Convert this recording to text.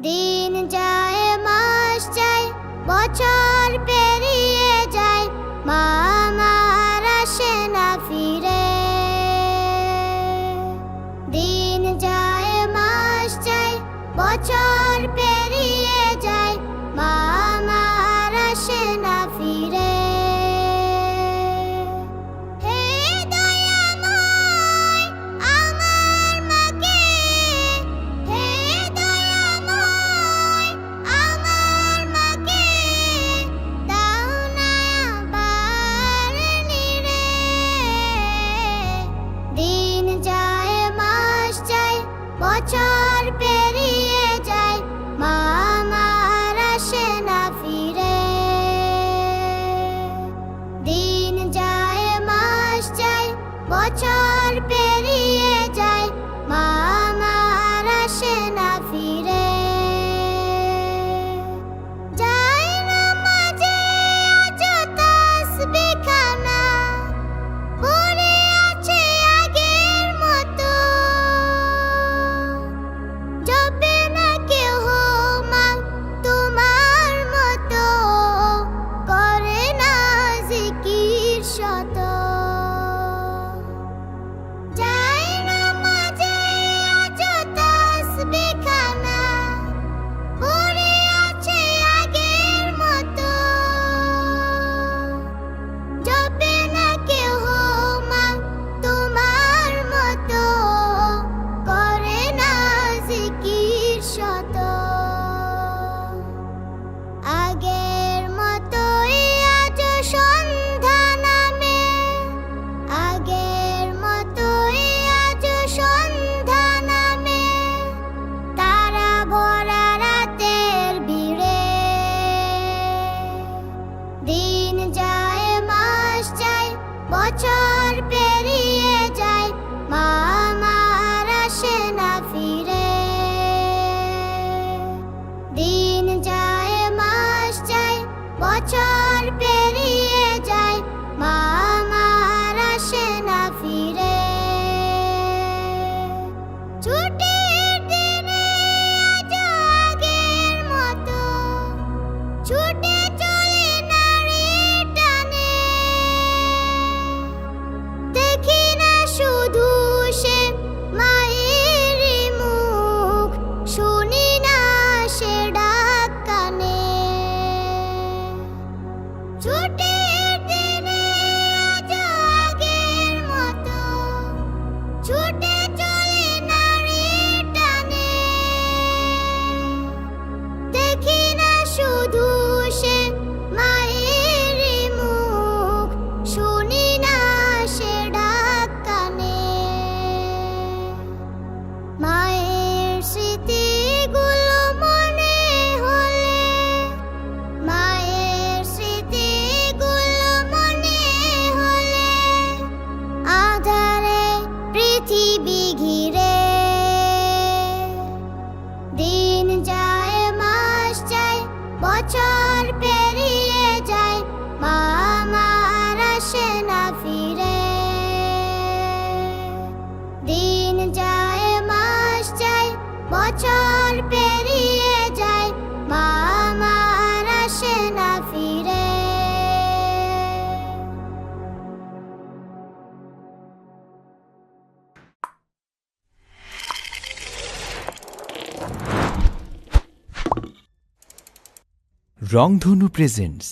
দিন যায় মাস যায় বছর পেরিয়ে যায়, মা আমার আসে না ফিরে। দিন যায় মাস যায় বছর পেরিয়ে যায়, মা আমার আসে না ফিরে। বছর পেরিয়ে যায়, মা আমার আসে না ফিরে। দিন যায় মাস যায় বছর পেরিয়ে যায়, মা আমার আসে না ফিরে। যায় না মাঝে আজ তাসবিহ খানা, পড়ে আছে আগের মতো। জপে না কেহ মা তোমার মতো, করে না জিকির শত। যায় না মাঝে আজ তাসবিহ খানা, পড়ে আছে আগের মতো। জপে না কেহ মা তোমার মতো, করে না জিকির শত। আগের মতোই আজ সন্ধ্যা নামে, আগের মতোই আজ সন্ধ্যা নামে। তারা ভরা রাতের ভিড়ে। দিন যায় মাস যায় বছর পেরিয়ে যায়, মা আমার আসে না ফিরে। দিন যায় মাস যায় বছর পেরিয়ে যায়, মা আমার আসে না ফিরে। ছুটির দিনে আজ আগের মতো ছুটে চলে নারীর টানে। দেখি না শুধু সে মায়েরই মুখ, শুনি না সে ডাক কানে। ছুটির দিনে আজ আগের মতো ছুটে চলে নারীর টানে। দেখি না শুধু সে মায়েরই মুখ, শুনি না সে ডাক কানে। মায়ের স্মৃতিগুলো মনে হলে, মায়ের স্মৃতিগুলো মনে হলে, আধারে পৃথিবী ঘিরে। দিন যায় মাস যায় বছর পেরিয়ে যায়, মা আমার আসে না ফিরে। দিন যায় মাস যায় বছর পেরিয়ে যায়, মা আমার আসে না ফিরে। রংধনু প্রেজেন্টস।